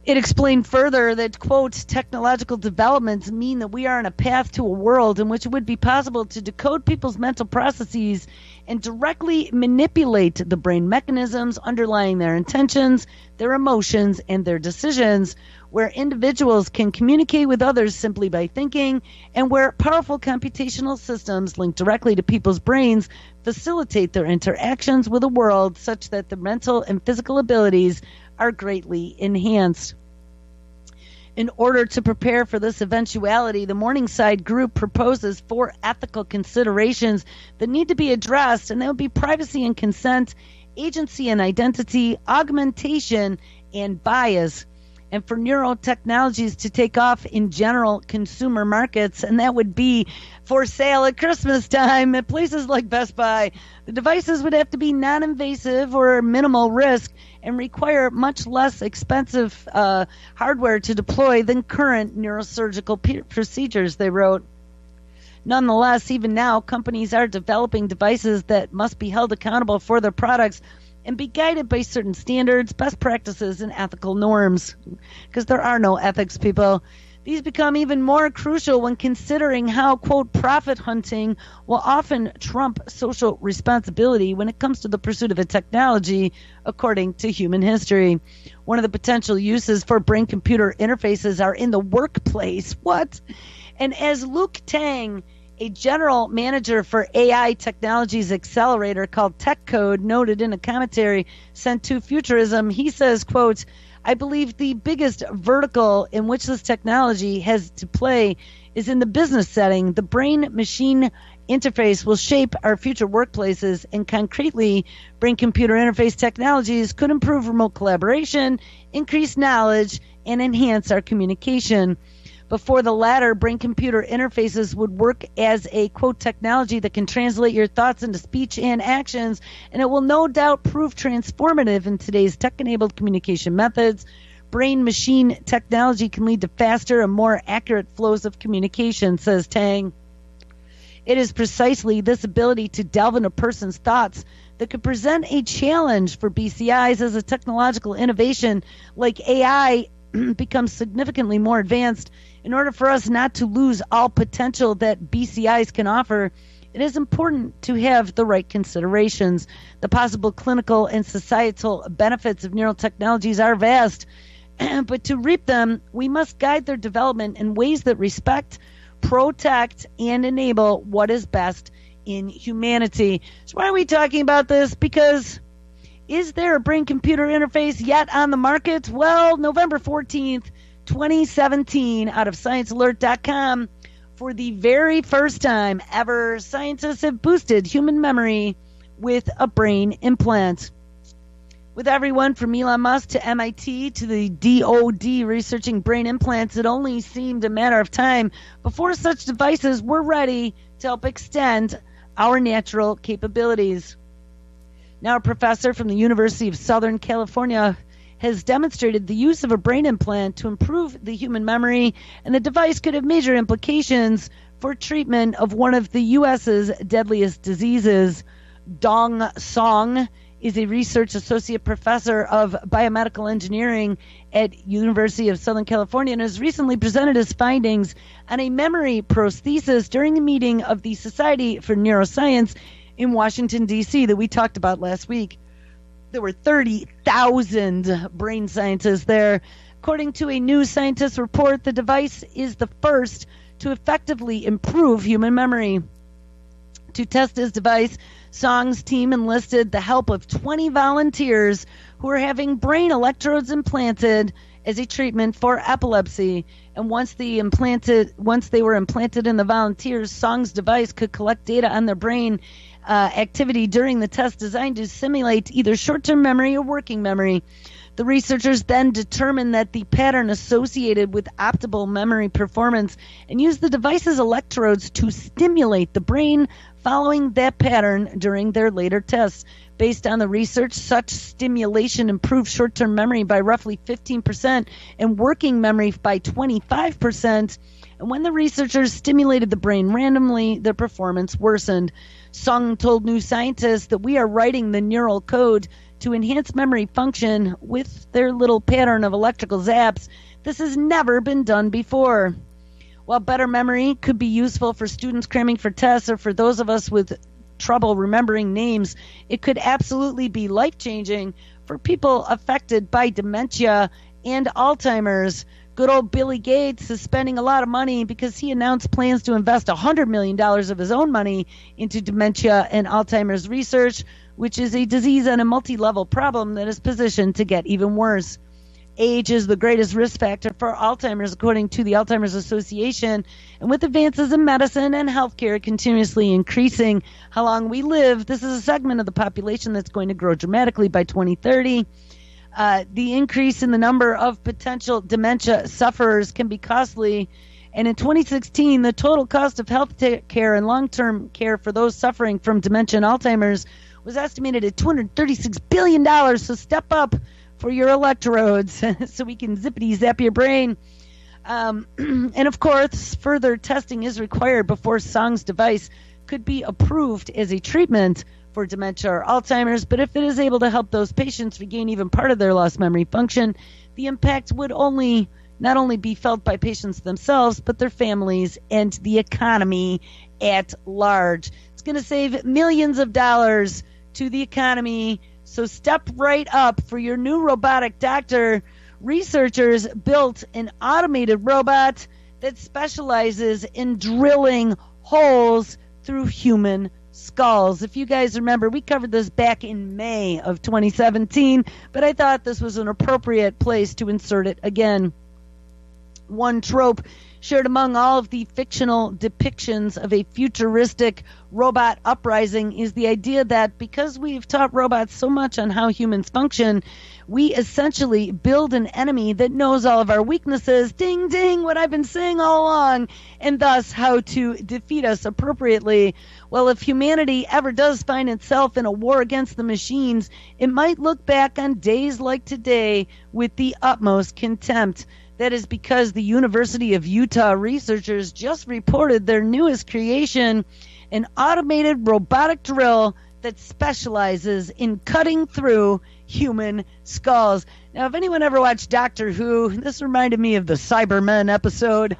It explained further that, quote, technological developments mean that we are on a path to a world in which it would be possible to decode people's mental processes and directly manipulate the brain mechanisms underlying their intentions, their emotions, and their decisions, where individuals can communicate with others simply by thinking, and where powerful computational systems linked directly to people's brains facilitate their interactions with the world such that their mental and physical abilities are greatly enhanced. In order to prepare for this eventuality, the Morningside Group proposes 4 ethical considerations that need to be addressed, and they would be privacy and consent, agency and identity, augmentation, and bias. And for neurotechnologies to take off in general consumer markets, and that would be for sale at Christmas time at places like Best Buy, the devices would have to be non-invasive or minimal risk and require much less expensive hardware to deploy than current neurosurgical procedures, they wrote. Nonetheless, even now, companies are developing devices that must be held accountable for their products and be guided by certain standards, best practices, and ethical norms. Because there are no ethics, people. These become even more crucial when considering how, quote, profit hunting will often trump social responsibility when it comes to the pursuit of a technology, according to human history. One of the potential uses for brain-computer interfaces are in the workplace. What? And as Luke Tang, a general manager for AI Technologies Accelerator called TechCode, noted in a commentary sent to Futurism, he says, quote, I believe the biggest vertical in which this technology has to play is in the business setting. The brain-machine interface will shape our future workplaces, and concretely, brain-computer interface technologies could improve remote collaboration, increase knowledge, and enhance our communication. Before the latter, brain-computer interfaces would work as a, quote, technology that can translate your thoughts into speech and actions, and it will no doubt prove transformative in today's tech-enabled communication methods. Brain-machine technology can lead to faster and more accurate flows of communication, says Tang. It is precisely this ability to delve into a person's thoughts that could present a challenge for BCIs as a technological innovation like AI becomes significantly more advanced. In order for us not to lose all potential that BCIs can offer, it is important to have the right considerations. The possible clinical and societal benefits of neural technologies are vast, but to reap them, we must guide their development in ways that respect, protect, and enable what is best in humanity. So why are we talking about this? Because is there a brain-computer interface yet on the market? Well, November 14th, 2017, out of ScienceAlert.com, for the very first time ever, scientists have boosted human memory with a brain implant. With everyone from Elon Musk to MIT to the DoD researching brain implants, it only seemed a matter of time before such devices were ready to help extend our natural capabilities. Now, a professor from the University of Southern California has demonstrated the use of a brain implant to improve the human memory, and the device could have major implications for treatment of one of the U.S.'s deadliest diseases. Dong Song is a research associate professor of biomedical engineering at University of Southern California and has recently presented his findings on a memory prosthesis during a meeting of the Society for Neuroscience in Washington, D.C. that we talked about last week. There were 30,000 brain scientists there. According to a New Scientist report, the device is the first to effectively improve human memory. To test his device, Song's team enlisted the help of 20 volunteers who are having brain electrodes implanted as a treatment for epilepsy. And once they were implanted in the volunteers, Song's device could collect data on their brain activity during the test, designed to simulate either short-term memory or working memory. The researchers then determined that the pattern associated with optimal memory performance and used the device's electrodes to stimulate the brain following that pattern during their later tests. Based on the research, such stimulation improved short-term memory by roughly 15% and working memory by 25%. And when the researchers stimulated the brain randomly, their performance worsened. Sung told New Scientist that we are writing the neural code to enhance memory function with their little pattern of electrical zaps. This has never been done before. While better memory could be useful for students cramming for tests or for those of us with trouble remembering names, it could absolutely be life-changing for people affected by dementia and Alzheimer's. Good old Billy Gates is spending a lot of money because he announced plans to invest $100 million of his own money into dementia and Alzheimer's research, which is a disease and a multi-level problem that is positioned to get even worse. Age is the greatest risk factor for Alzheimer's, according to the Alzheimer's Association. And with advances in medicine and healthcare continuously increasing how long we live, this is a segment of the population that's going to grow dramatically by 2030. The increase in the number of potential dementia sufferers can be costly. And in 2016, the total cost of health care and long-term care for those suffering from dementia and Alzheimer's was estimated at $236 billion. So step up for your electrodes so we can zippity zap your brain. And of course, further testing is required before Song's device could be approved as a treatment for dementia or Alzheimer's. But if it is able to help those patients regain even part of their lost memory function, the impact would not only be felt by patients themselves, but their families and the economy at large. It's going to save millions of dollars to the economy. So step right up for your new robotic doctor. Researchers built an automated robot that specializes in drilling holes through human skulls. If you guys remember, we covered this back in May of 2017, but I thought this was an appropriate place to insert it again. One trope shared among all of the fictional depictions of a futuristic robot uprising is the idea that because we've taught robots so much on how humans function, we essentially build an enemy that knows all of our weaknesses, ding ding, what I've been saying all along, and thus how to defeat us appropriately. Well, if humanity ever does find itself in a war against the machines, it might look back on days like today with the utmost contempt. That is because the University of Utah researchers just reported their newest creation, an automated robotic drill that specializes in cutting through human skulls. Now, if anyone ever watched Doctor Who, this reminded me of the Cybermen episode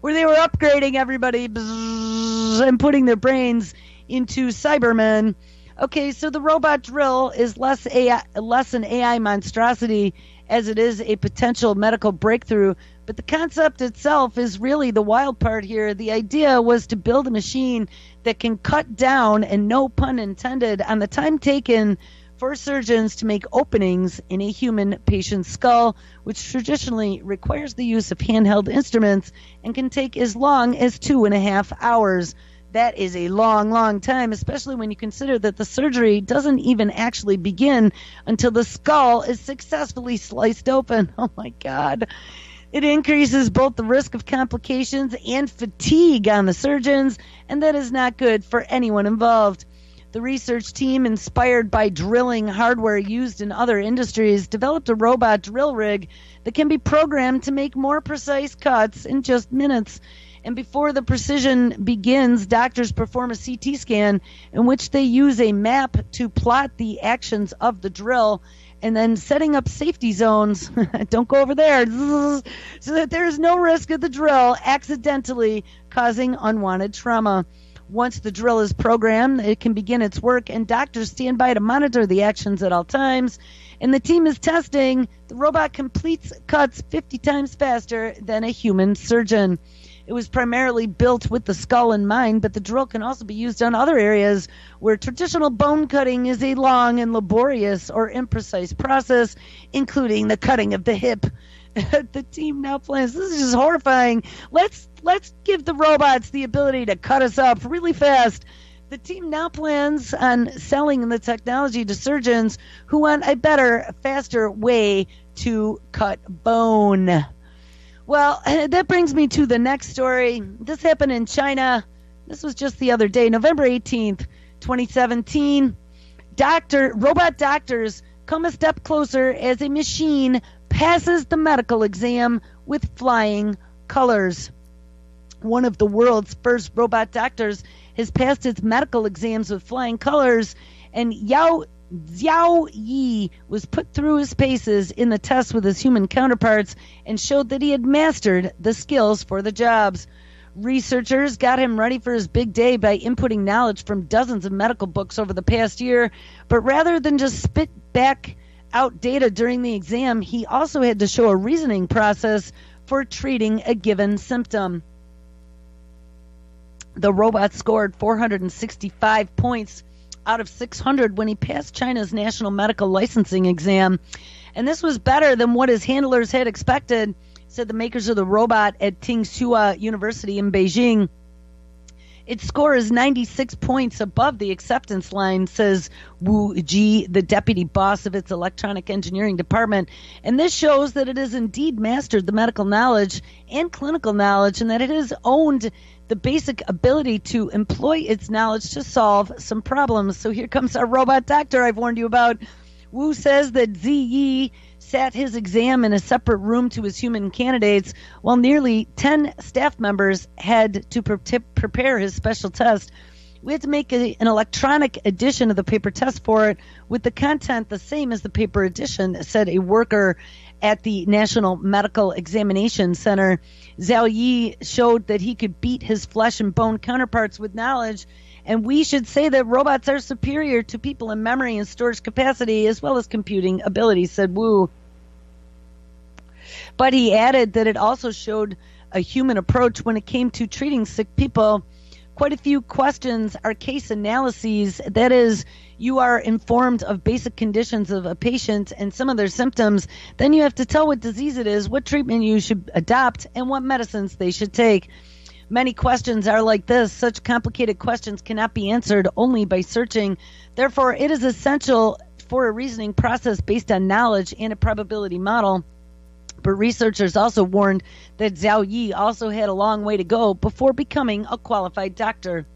where they were upgrading everybody and putting their brains into Cybermen. Okay, so the robot drill is less an AI monstrosity as it is a potential medical breakthrough, but the concept itself is really the wild part here. The idea was to build a machine that can cut down, and no pun intended, on the time taken for surgeons to make openings in a human patient's skull, which traditionally requires the use of handheld instruments and can take as long as 2.5 hours. That is a long, long time, especially when you consider that the surgery doesn't even actually begin until the skull is successfully sliced open. Oh, my God. It increases both the risk of complications and fatigue on the surgeons, and that is not good for anyone involved. The research team, inspired by drilling hardware used in other industries, developed a robot drill rig that can be programmed to make more precise cuts in just minutes. And before the precision begins, doctors perform a CT scan in which they use a map to plot the actions of the drill and then setting up safety zones. Don't go over there. So that there is no risk of the drill accidentally causing unwanted trauma. Once the drill is programmed, it can begin its work, and doctors stand by to monitor the actions at all times. And the team is testing. The robot completes cuts 50 times faster than a human surgeon. It was primarily built with the skull in mind, but the drill can also be used on other areas where traditional bone cutting is a long and laborious or imprecise process, including the cutting of the hip. The team now plans. This is just horrifying. Let's give the robots the ability to cut us up really fast. The team now plans on selling the technology to surgeons who want a better, faster way to cut bone. Well, that brings me to the next story. This happened in China. This was just the other day, November 18th, 2017. Robot doctors come a step closer as a machine passes the medical exam with flying colors. One of the world's first robot doctors has passed its medical exams with flying colors, and Xiao Yi was put through his paces in the test with his human counterparts and showed that he had mastered the skills for the jobs. Researchers got him ready for his big day by inputting knowledge from dozens of medical books over the past year, but rather than just spit back out data during the exam, he also had to show a reasoning process for treating a given symptom. The robot scored 465 points out of 600 when he passed China's national medical licensing exam. And this was better than what his handlers had expected, said the makers of the robot at Tsinghua University in Beijing. Its score is 96 points above the acceptance line, says Wu Ji, the deputy boss of its electronic engineering department. And this shows that it has indeed mastered the medical knowledge and clinical knowledge, and that it has owned the basic ability to employ its knowledge to solve some problems. So here comes our robot doctor I've warned you about. Wu says that Ziyi sat his exam in a separate room to his human candidates, while nearly 10 staff members had to prepare his special test. We had to make an electronic edition of the paper test for it, with the content the same as the paper edition, said a worker at the National Medical Examination Center. Zhao Yi showed that he could beat his flesh and bone counterparts with knowledge, and we should say that robots are superior to people in memory and storage capacity as well as computing ability, said Wu. But he added that it also showed a human approach when it came to treating sick people. Quite a few questions are case analyses. That is, you are informed of basic conditions of a patient and some of their symptoms. Then you have to tell what disease it is, what treatment you should adopt, and what medicines they should take. Many questions are like this. Such complicated questions cannot be answered only by searching. Therefore, it is essential for a reasoning process based on knowledge and a probability model. But researchers also warned that Zhao Yi also had a long way to go before becoming a qualified doctor.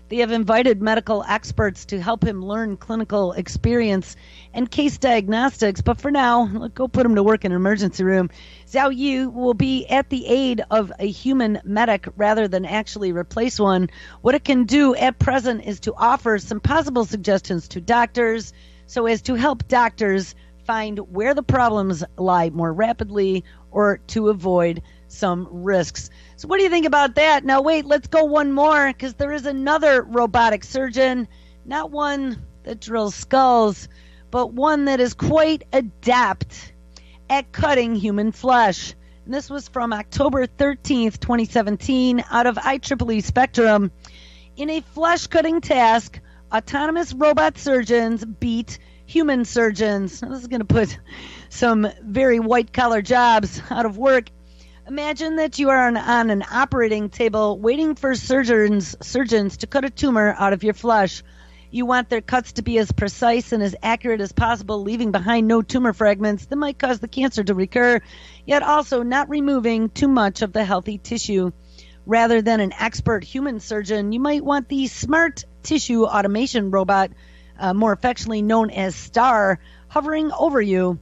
They have invited medical experts to help him learn clinical experience and case diagnostics, but for now, let's go put him to work in an emergency room. Zhao Yi will be at the aid of a human medic rather than actually replace one. What it can do at present is to offer some possible suggestions to doctors so as to help doctors find where the problems lie more rapidly or to avoid some risks. So what do you think about that? Now wait, let's go one more, because there is another robotic surgeon, not one that drills skulls, but one that is quite adept at cutting human flesh. And this was from October 13th, 2017, out of IEEE Spectrum. In a flesh-cutting task, autonomous robot surgeons beat human surgeons. Now, this is going to put some very white-collar jobs out of work. Imagine that you are on an operating table waiting for surgeons to cut a tumor out of your flesh. You want their cuts to be as precise and as accurate as possible, leaving behind no tumor fragments that might cause the cancer to recur, yet also not removing too much of the healthy tissue. Rather than an expert human surgeon, you might want the smart tissue automation robot, more affectionately known as STAR, hovering over you.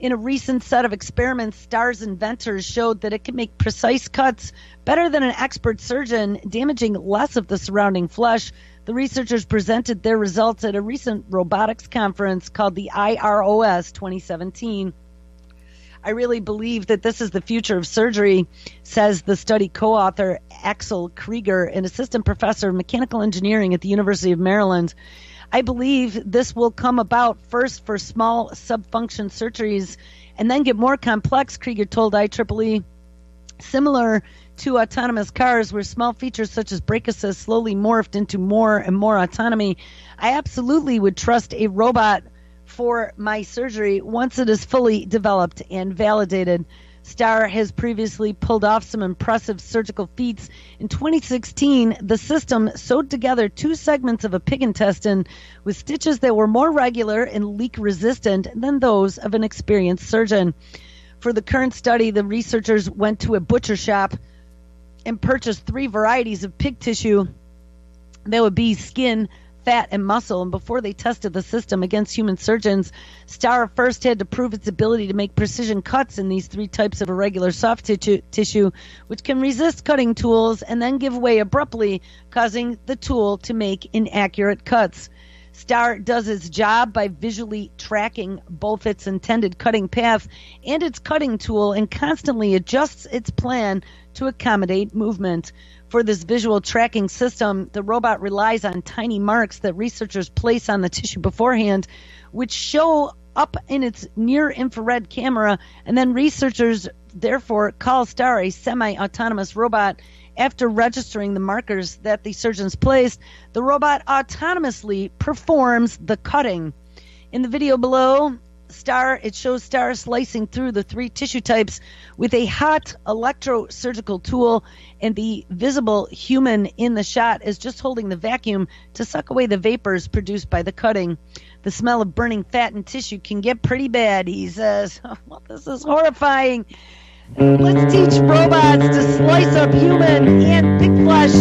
In a recent set of experiments, STAR's inventors showed that it can make precise cuts better than an expert surgeon, damaging less of the surrounding flesh. The researchers presented their results at a recent robotics conference called the IROS 2017. I really believe that this is the future of surgery, says the study co-author Axel Krieger, an assistant professor of mechanical engineering at the University of Maryland. I believe this will come about first for small subfunction surgeries and then get more complex, Krieger told IEEE. Similar to autonomous cars, where small features such as brake assist slowly morphed into more and more autonomy, I absolutely would trust a robot for my surgery once it is fully developed and validated. STAR has previously pulled off some impressive surgical feats. In 2016, the system sewed together 2 segments of a pig intestine with stitches that were more regular and leak-resistant than those of an experienced surgeon. For the current study, the researchers went to a butcher shop and purchased 3 varieties of pig tissue. That would be skin, fat, and muscle, and before they tested the system against human surgeons, STAR first had to prove its ability to make precision cuts in these 3 types of irregular soft tissue, which can resist cutting tools and then give way abruptly, causing the tool to make inaccurate cuts. STAR does its job by visually tracking both its intended cutting path and its cutting tool and constantly adjusts its plan to accommodate movement. For this visual tracking system, the robot relies on tiny marks that researchers place on the tissue beforehand, which show up in its near-infrared camera, and then researchers therefore call STAR a semi-autonomous robot. After registering the markers that the surgeons placed, the robot autonomously performs the cutting. In the video below, it shows STAR slicing through the 3 tissue types with a hot electrosurgical tool, and the visible human in the shot is just holding the vacuum to suck away the vapors produced by the cutting. The smell of burning fat and tissue can get pretty bad, he says. Well, this is horrifying. Let's teach robots to slice up human and pig flesh.